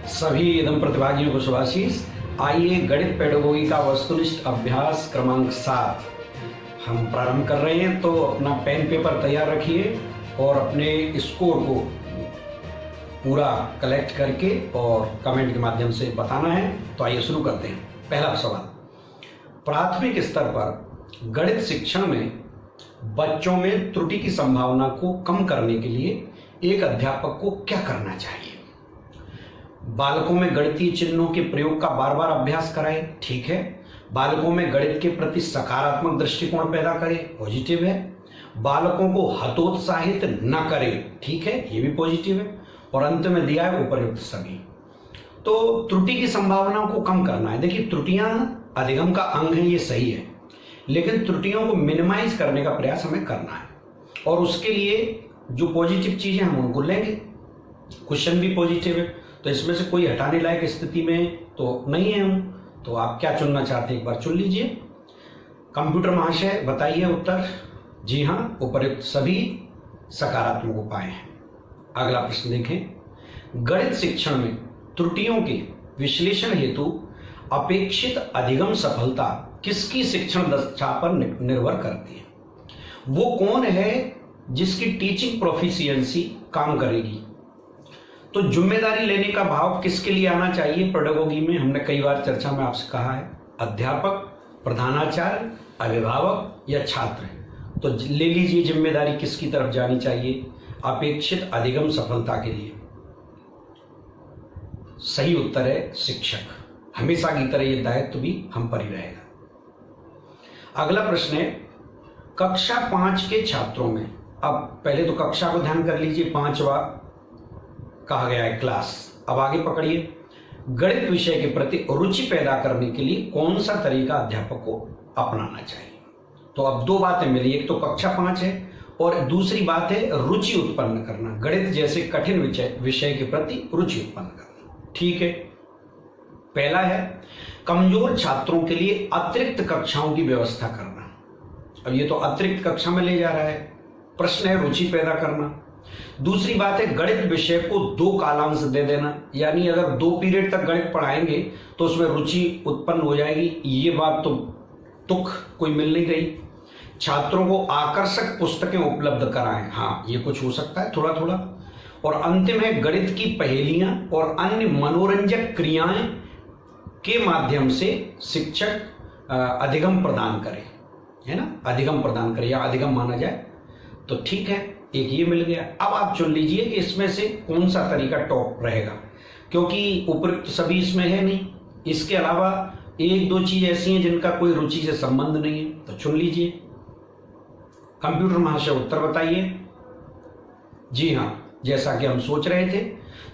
सभी इदम प्रतिभागियों को शुभाशीष। आइए गणित पेडागोगी का वस्तुनिष्ठ अभ्यास क्रमांक 7 हम प्रारंभ कर रहे हैं। तो अपना पेन पेपर तैयार रखिए और अपने स्कोर को पूरा कलेक्ट करके और कमेंट के माध्यम से बताना है। तो आइए शुरू करते हैं। पहला सवाल, प्राथमिक स्तर पर गणित शिक्षण में बच्चों में त्रुटि की संभावना को कम करने के लिए एक अध्यापक को क्या करना चाहिए? बालकों में गणितीय चिन्हों के प्रयोग का बार बार अभ्यास कराएं, ठीक है। बालकों में गणित के प्रति सकारात्मक दृष्टिकोण पैदा करें, पॉजिटिव है। बालकों को हतोत्साहित न करें, ठीक है, ये भी पॉजिटिव है। और अंत में दिया है उपर्युक्त सभी। तो त्रुटि की संभावनाओं को कम करना है। देखिए, त्रुटियां अधिगम का अंग है, ये सही है, लेकिन त्रुटियों को मिनिमाइज करने का प्रयास हमें करना है। और उसके लिए जो पॉजिटिव चीजें हम उनको लेंगे। क्वेश्चन भी पॉजिटिव है, तो इसमें से कोई हटाने लायक स्थिति में तो नहीं है हम। तो आप क्या चुनना चाहते हैं, एक बार चुन लीजिए। कंप्यूटर महाशय बताइए उत्तर। जी हाँ, उपर्युक्त सभी सकारात्मक उपाय हैं। अगला प्रश्न देखें, गणित शिक्षण में त्रुटियों के विश्लेषण हेतु अपेक्षित अधिगम सफलता किसकी शिक्षण दक्षता पर निर्भर करती है? वो कौन है जिसकी टीचिंग प्रोफिशिएंसी काम करेगी? तो जिम्मेदारी लेने का भाव किसके लिए आना चाहिए पेडागोगी में? हमने कई बार चर्चा में आपसे कहा है, अध्यापक, प्रधानाचार्य, अभिभावक या छात्र। तो ले लीजिए, जिम्मेदारी किसकी तरफ जानी चाहिए अपेक्षित अधिगम सफलता के लिए? सही उत्तर है शिक्षक। हमेशा की तरह यह दायित्व भी हम पर ही रहेगा। अगला प्रश्न है, कक्षा 5 के छात्रों में, अब पहले तो कक्षा को ध्यान कर लीजिए, 5वां कहा गया है क्लास। अब आगे पकड़िए, गणित विषय के प्रति रुचि पैदा करने के लिए कौन सा तरीका अध्यापक को अपनाना चाहिए? तो अब दो बातें मिली, एक तो कक्षा 5 है और दूसरी बात है रुचि उत्पन्न करना, गणित जैसे कठिन विषय के प्रति रुचि उत्पन्न करना, ठीक है। पहला है कमजोर छात्रों के लिए अतिरिक्त कक्षाओं की व्यवस्था करना। अब ये तो अतिरिक्त कक्षा में ले जा रहा है, प्रश्न है रुचि पैदा करना। दूसरी बात है गणित विषय को 2 कालांश दे देना, यानी अगर 2 पीरियड तक गणित पढ़ाएंगे तो उसमें रुचि उत्पन्न हो जाएगी। ये बात तो तुक कोई मिल नहीं रही। छात्रों को आकर्षक पुस्तकें उपलब्ध कराएं, हाँ ये कुछ हो सकता है थोड़ा थोड़ा। और अंतिम है गणित की पहेलियां और अन्य मनोरंजक क्रियाएं के माध्यम से शिक्षक अधिगम प्रदान करे, है ना, अधिगम प्रदान करे या अधिगम माना जाए तो ठीक है। एक ये मिल गया। अब आप चुन लीजिए कि इसमें से कौन सा तरीका टॉप रहेगा, क्योंकि उपयुक्त सभी इसमें है नहीं। इसके अलावा 1-2 चीज ऐसी हैं जिनका कोई रुचि से संबंध नहीं है, तो चुन लीजिए। कंप्यूटर महाशय उत्तर बताइए। जी हाँ, जैसा कि हम सोच रहे थे,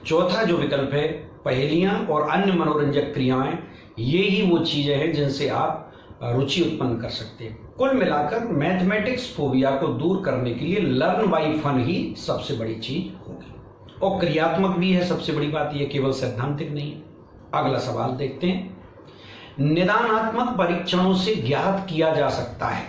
चौथा जो विकल्प है पहेलियां और अन्य मनोरंजक क्रियाएं, ये ही वो चीजें हैं जिनसे आप रुचि उत्पन्न कर सकते हैं। कुल मिलाकर मैथमेटिक्स फोबिया को दूर करने के लिए लर्न बाय फन ही सबसे बड़ी चीज होगी, और क्रियात्मक भी है। सबसे बड़ी बात यह केवल सैद्धांतिक नहीं है। अगला सवाल देखते हैं, निदानात्मक परीक्षणों से ज्ञात किया जा सकता है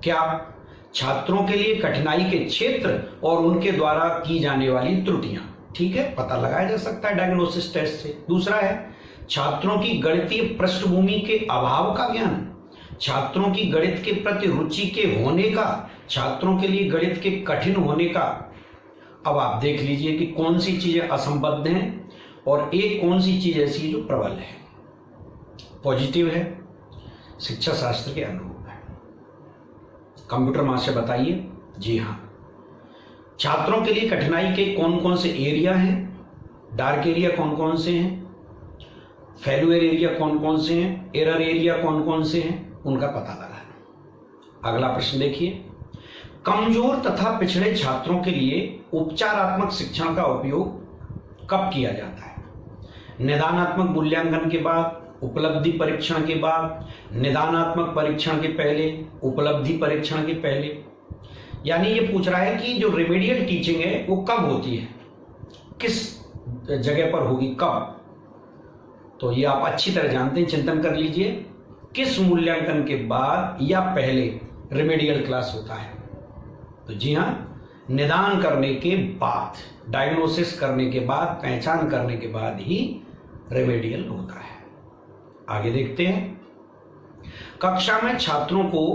क्या छात्रों के लिए कठिनाई के क्षेत्र और उनके द्वारा की जाने वाली त्रुटियां? ठीक है, पता लगाया जा सकता है डायग्नोसिस टेस्ट से। दूसरा है छात्रों की गणितीय पृष्ठभूमि के अभाव का ज्ञान, छात्रों की गणित के प्रति रुचि के होने का, छात्रों के लिए गणित के कठिन होने का। अब आप देख लीजिए कि कौन सी चीजें असंबद्ध हैं और एक कौन सी चीज ऐसी है जो प्रबल है, पॉजिटिव है, शिक्षा शास्त्र के अनुरूप है। कंप्यूटर मास्टर बताइए। जी हाँ, छात्रों के लिए कठिनाई के कौन कौन से एरिया हैं, डार्क एरिया कौन कौन से हैं, फेल्यूर एरिया कौन कौन से हैं, एरर एरिया कौन कौन से हैं, उनका पता लगाना। अगला प्रश्न देखिए, कमजोर तथा पिछड़े छात्रों के लिए उपचारात्मक शिक्षण का उपयोग कब किया जाता है? निदानात्मक मूल्यांकन के बाद, उपलब्धि परीक्षण के बाद, निदानात्मक परीक्षण के पहले, उपलब्धि परीक्षण के पहले। यानी ये पूछ रहा है कि जो रेमेडियल टीचिंग है वो कब होती है, किस जगह पर होगी, कब? तो ये आप अच्छी तरह जानते हैं, चिंतन कर लीजिए। किस मूल्यांकन के बाद या पहले रेमेडियल क्लास होता है? तो जी हां, निदान करने के बाद, डायग्नोसिस करने के बाद, पहचान करने के बाद ही रेमेडियल होता है। आगे देखते हैं। कक्षा में छात्रों को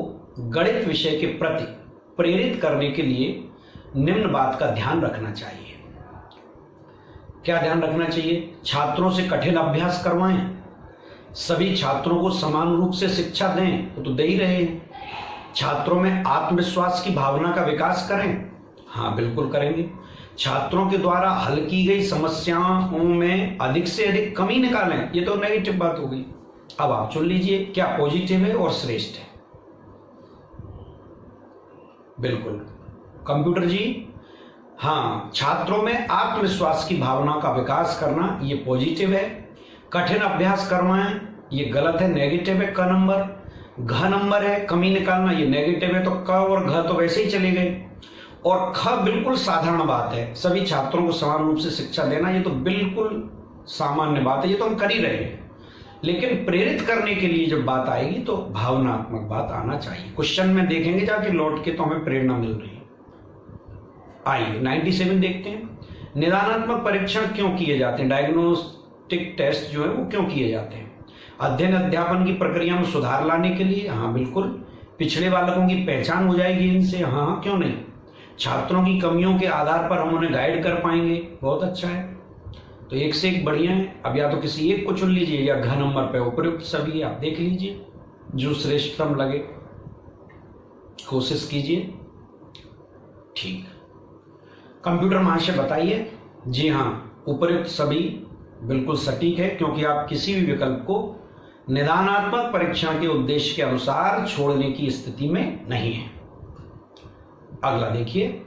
गणित विषय के प्रति प्रेरित करने के लिए निम्न बात का ध्यान रखना चाहिए। क्या ध्यान रखना चाहिए? छात्रों से कठिन अभ्यास करवाएं, सभी छात्रों को समान रूप से शिक्षा दें, वो तो दे ही रहे हैं। छात्रों में आत्मविश्वास की भावना का विकास करें, हाँ बिल्कुल करेंगे। छात्रों के द्वारा हल की गई समस्याओं में अधिक से अधिक कमी निकालें, ये तो नेगेटिव बात हो गई। अब आप चुन लीजिए क्या पॉजिटिव है और श्रेष्ठ है। बिल्कुल कंप्यूटर जी, हाँ, छात्रों में आत्मविश्वास की भावना का विकास करना ये पॉजिटिव है। कठिन अभ्यास करवाएं, ये गलत है, नेगेटिव है। क नंबर। घ नंबर है, कमी निकालना, ये नेगेटिव है। तो क और घ तो वैसे ही चले गए। और ख बिल्कुल साधारण बात है, सभी छात्रों को समान रूप से शिक्षा देना, ये तो बिल्कुल सामान्य बात है, ये तो हम कर ही रहे हैं। लेकिन प्रेरित करने के लिए जब बात आएगी तो भावनात्मक बात आना चाहिए। क्वेश्चन में देखेंगे जाके लौट के तो हमें प्रेरणा मिल रही है। आइए 97 देखते हैं। निदानात्मक परीक्षण क्यों किए जाते हैं? डायग्नोस्टिक टेस्ट जो है वो क्यों किए जाते हैं? अध्ययन अध्यापन की प्रक्रिया में सुधार लाने के लिए, हाँ बिल्कुल। पिछड़े बालकों की पहचान हो जाएगी इनसे, हाँ क्यों नहीं। छात्रों की कमियों के आधार पर हम उन्हें गाइड कर पाएंगे, बहुत अच्छा है। तो एक से एक बढ़िया है। अब या तो किसी एक को चुन लीजिए या घ नंबर पे उपयुक्त सभी आप देख लीजिए, जो श्रेष्ठतम लगे कोशिश कीजिए। ठीक, कंप्यूटर महाशय बताइए। जी हाँ, उपयुक्त सभी बिल्कुल सटीक है, क्योंकि आप किसी भी विकल्प को निदानात्मक परीक्षण के उद्देश्य के अनुसार छोड़ने की स्थिति में नहीं है। अगला देखिए।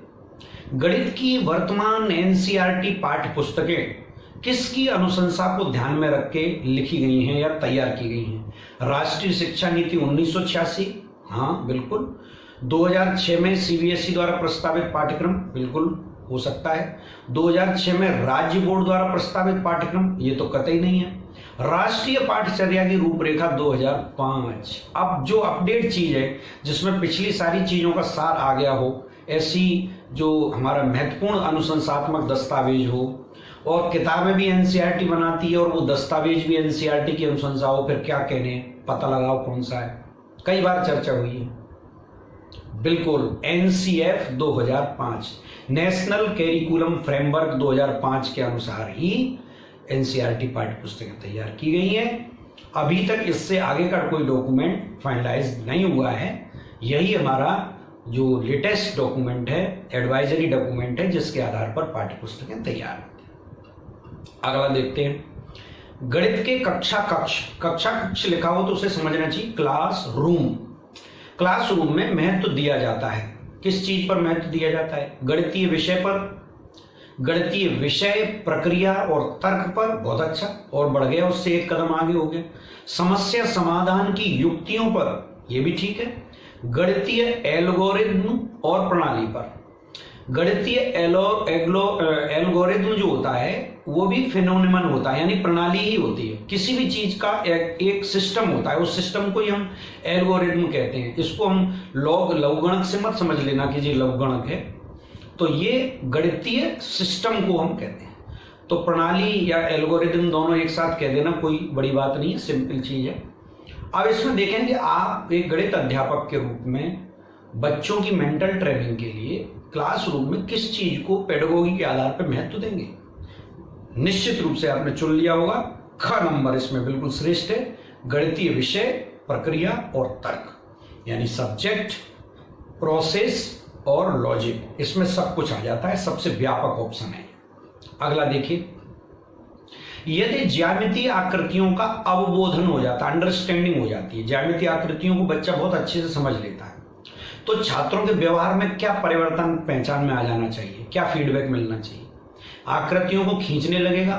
गणित की वर्तमान एनसीईआरटी पाठ्य पुस्तकें किसकी अनुशंसा को ध्यान में रख के लिखी गई हैं या तैयार की गई हैं? राष्ट्रीय शिक्षा नीति 1986, हाँ बिल्कुल। 2006 में सीबीएसई द्वारा प्रस्तावित पाठ्यक्रम, बिल्कुल हो सकता है। 2006 में राज्य बोर्ड द्वारा प्रस्तावित पाठ्यक्रम, ये तो कतई नहीं है। राष्ट्रीय पाठ्यचर्या की रूपरेखा 2005। अब जो अपडेट चीज है जिसमें पिछली सारी चीजों का सार आ गया हो, ऐसी जो हमारा महत्वपूर्ण अनुशंसात्मक दस्तावेज हो, और किताबें भी एनसीईआरटी बनाती है और वो दस्तावेज भी एनसीईआरटी की अनुशंसा हो, फिर क्या कहने, पता लगाओ कौन सा है। कई बार चर्चा हुई है। बिल्कुल एनसीएफ 2005, नेशनल कैरिकुलम फ्रेमवर्क 2005 के अनुसार ही एनसीईआरटी पाठ्य पुस्तकें तैयार की गई है। अभी तक इससे आगे का कोई डॉक्यूमेंट फाइनलाइज नहीं हुआ है। यही हमारा जो लेटेस्ट डॉक्यूमेंट है, एडवाइजरी डॉक्यूमेंट है, जिसके आधार पर पाठ्य पुस्तकें तैयार होती हैं। अगला देखते हैं। गणित के कक्षा कक्ष लिखा हो तो उसे समझना चाहिए क्लासरूम। क्लासरूम में महत्व दिया जाता है। किस चीज पर महत्व दिया जाता है? गणितीय विषय पर, गणितीय विषय, प्रक्रिया और तर्क पर। बहुत अच्छा, और बढ़ गया, उससे एक कदम आगे हो गया। समस्या समाधान की युक्तियों पर, यह भी ठीक है। गणितीय एल्गोरिथम और प्रणाली पर। गणितीय एल्गोरिथम जो होता है वो भी फिनोमेनन होता है, यानी प्रणाली ही होती है। किसी भी चीज का एक सिस्टम होता है, उस सिस्टम को ही हम एल्गोरिथम कहते हैं। इसको हम लघुगणक से मत समझ लेना कि जी लघुगणक है, तो ये गणितीय सिस्टम को हम कहते हैं। तो प्रणाली या एल्गोरिथम दोनों एक साथ कह देना कोई बड़ी बात नहीं है, सिंपल चीज है। अब इसमें देखेंगे आप एक गणित अध्यापक के रूप में बच्चों की मेंटल ट्रेनिंग के लिए क्लासरूम में किस चीज को पेडागोगी के आधार पर महत्व देंगे। निश्चित रूप से आपने चुन लिया होगा, ख नंबर इसमें बिल्कुल श्रेष्ठ है। गणितीय विषय, प्रक्रिया और तर्क, यानी सब्जेक्ट, प्रोसेस और लॉजिक, इसमें सब कुछ आ जाता है, सबसे व्यापक ऑप्शन है। अगला देखिए। यदि ज्यामितीय आकृतियों का अवबोधन हो जाता है, अंडरस्टैंडिंग हो जाती है, ज्यामितीय आकृतियों को बच्चा बहुत अच्छे से समझ लेता है, तो छात्रों के व्यवहार में क्या परिवर्तन पहचान में आ जाना चाहिए, क्या फीडबैक मिलना चाहिए? आकृतियों को खींचने लगेगा,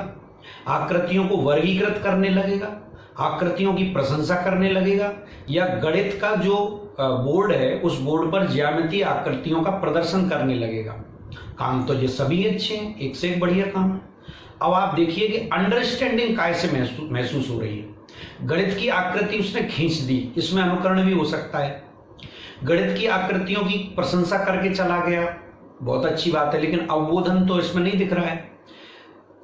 आकृतियों को वर्गीकृत करने लगेगा, आकृतियों की प्रशंसा करने लगेगा, या गणित का जो बोर्ड है उस बोर्ड पर ज्यामितीय आकृतियों का प्रदर्शन करने लगेगा। काम तो ये सभी अच्छे हैं, एक से एक बढ़िया काम है। अब आप देखिए कि अंडरस्टैंडिंग कैसे महसूस हो रही है। गणित की आकृति उसने खींच दी, इसमें अनुकरण भी हो सकता है। गणित की आकृतियों की प्रशंसा करके चला गया, बहुत अच्छी बात है, लेकिन अवबोधन तो इसमें नहीं दिख रहा है।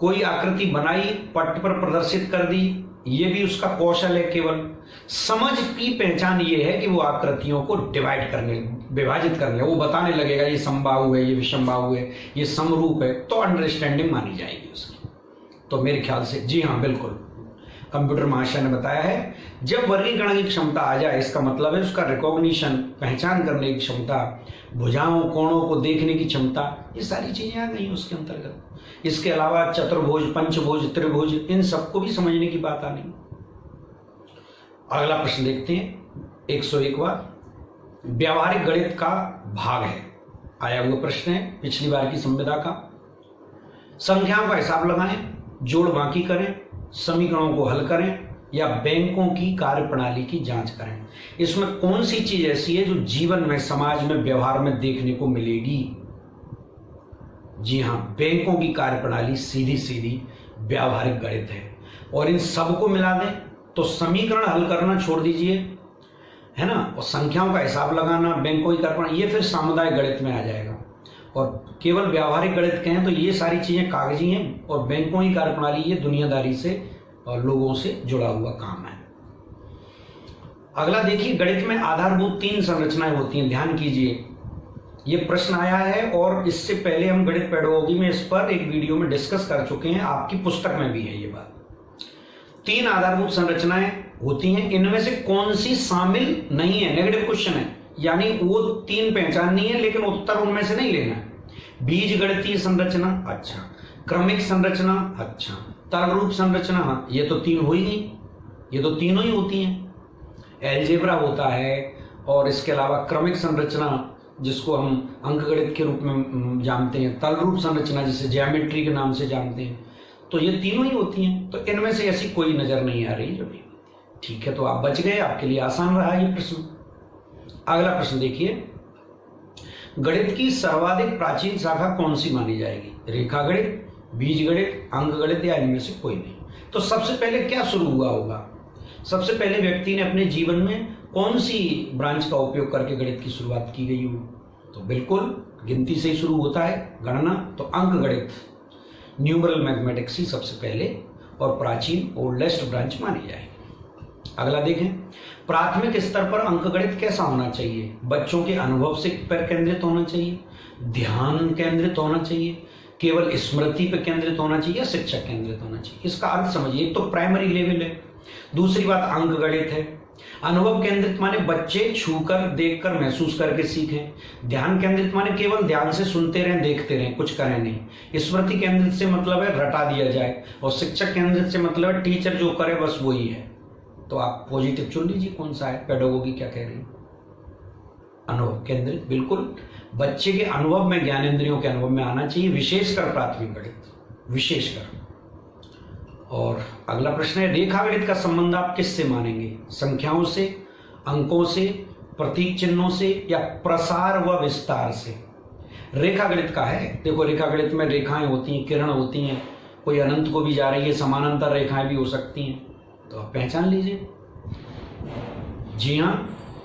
कोई आकृति बनाई, पट पर प्रदर्शित कर दी, ये भी उसका कौशल है। केवल समझ की पहचान ये है कि वो आकृतियों को डिवाइड करने, विभाजित करने, वो बताने लगेगा ये समबाहु है, ये विषमबाहु है, ये समरूप है, तो अंडरस्टैंडिंग मानी जाएगी उसकी। तो मेरे ख्याल से जी हाँ, बिल्कुल कंप्यूटर महाशय ने बताया है, जब वर्गीकरण की क्षमता आ जाए, इसका मतलब है उसका रिकॉग्निशन, पहचान करने की क्षमता, भुजाओं कोणों को देखने की क्षमता, ये सारी चीजें आ गई उसके अंतर्गत। इसके अलावा चतुर्भुज, पंचभुज, त्रिभुज, इन सबको भी समझने की बात आनी। अगला प्रश्न देखते हैं, 101वां, व्यावहारिक गणित का भाग है, आया हुआ प्रश्न है पिछली बार की संविदा का। संख्याओं का हिसाब लगाएं, जोड़ बाकी करें, समीकरणों को हल करें या बैंकों की कार्यप्रणाली की जांच करें। इसमें कौन सी चीज ऐसी है जो जीवन में, समाज में, व्यवहार में देखने को मिलेगी? जी हां, बैंकों की कार्यप्रणाली सीधी सीधी व्यावहारिक गणित है। और इन सबको मिला दें तो समीकरण हल करना छोड़ दीजिए, है ना, और संख्याओं का हिसाब लगाना, बैंकों की कार्यप्रणाली, ये फिर सामुदायिक गणित में आ जाएगा। और केवल व्यावहारिक गणित कहें तो ये सारी चीजें कागजी हैं, और बैंकों की कार्यप्रणाली ये दुनियादारी से और लोगों से जुड़ा हुआ काम है। अगला देखिए, गणित में आधारभूत 3 संरचनाएं होती हैं, ध्यान कीजिए। ये प्रश्न आया है और इससे पहले हम गणित पेडागोगी में इस पर एक वीडियो में डिस्कस कर चुके हैं, आपकी पुस्तक में भी है ये बात। 3 आधारभूत संरचनाएं होती हैं, इनमें से कौन सी शामिल नहीं है? नेगेटिव क्वेश्चन है, यानी वो 3 पहचाननी है लेकिन उत्तर उनमें से नहीं लेना है। बीज गणितीय संरचना, अच्छा, क्रमिक संरचना, अच्छा, तल रूप संरचना, हाँ, ये तो 3 हो ही गई, ये तो तीनों ही होती हैं। एलजेब्रा होता है, और इसके अलावा क्रमिक संरचना जिसको हम अंकगणित के रूप में जानते हैं, तल रूप संरचना जिसे ज्योमेट्री के नाम से जानते हैं, तो ये तीनों ही होती हैं। तो इनमें से ऐसी कोई नजर नहीं आ रही जो नहीं होती। ठीक है, तो आप बच गए, आपके लिए आसान रहा ये प्रश्न। अगला प्रश्न देखिए, गणित की सर्वाधिक प्राचीन शाखा कौन सी मानी जाएगी? रेखा गणित, बीज गणित, अंक गणित, या इनमें से कोई नहीं? तो सबसे पहले क्या शुरू हुआ होगा? सबसे पहले व्यक्ति ने अपने जीवन में कौन सी ब्रांच का उपयोग करके गणित की शुरुआत की गई हो? तो बिल्कुल गिनती से ही शुरू होता है, गणना। तो अंक गणित, न्यूमरल मैथमेटिक्स ही सबसे पहले और प्राचीन ओल्डेस्ट ब्रांच मानी जाएगी। अगला देखें, प्राथमिक स्तर पर अंकगणित कैसा होना चाहिए? बच्चों के अनुभव से पर केंद्रित होना चाहिए, ध्यान केंद्रित होना चाहिए, केवल स्मृति पर केंद्रित होना चाहिए, या शिक्षक केंद्रित होना चाहिए? इसका अर्थ समझिए। एक तो प्राइमरी लेवल है, दूसरी बात अंकगणित है। अनुभव केंद्रित माने बच्चे छूकर, देखकर, महसूस करके सीखें। ध्यान केंद्रित माने केवल ध्यान से सुनते रहें, देखते रहें, कुछ करें नहीं। स्मृति केंद्रित से मतलब है रटा दिया जाए, और शिक्षक केंद्रित से मतलब है टीचर जो करे बस वही है। तो आप पॉजिटिव चुन लीजिए कौन सा है। पेडागोगी क्या कह रही है? अनुभव केंद्रित, बिल्कुल। बच्चे के अनुभव में, ज्ञानेंद्रियों के अनुभव में आना चाहिए, विशेषकर प्राथमिक गणित, विशेषकर। और अगला प्रश्न है, रेखा गणित का संबंध आप किससे मानेंगे? संख्याओं से, अंकों से, प्रतीक चिन्हों से, या प्रसार व विस्तार से? रेखा गणित का है। देखो, रेखा गणित में रेखाएं होती हैं, किरण होती हैं, कोई अनंत को भी जा रही है, समानांतर रेखाएं भी हो सकती हैं, तो आप पहचान लीजिए। जी हाँ,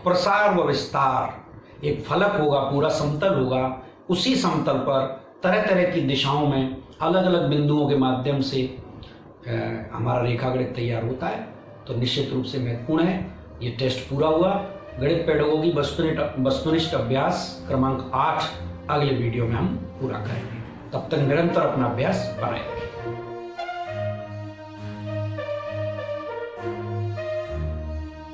प्रसार व विस्तार। एक फलक होगा, पूरा समतल होगा, उसी समतल पर तरह तरह की दिशाओं में अलग अलग बिंदुओं के माध्यम से हमारा रेखा गणित तैयार होता है। तो निश्चित रूप से महत्वपूर्ण है। ये टेस्ट पूरा हुआ। गणित पेडागोगी वस्तुनिष्ठ अभ्यास क्रमांक 8 अगले वीडियो में हम पूरा करेंगे। तब तक निरंतर अपना अभ्यास बनाए रखें।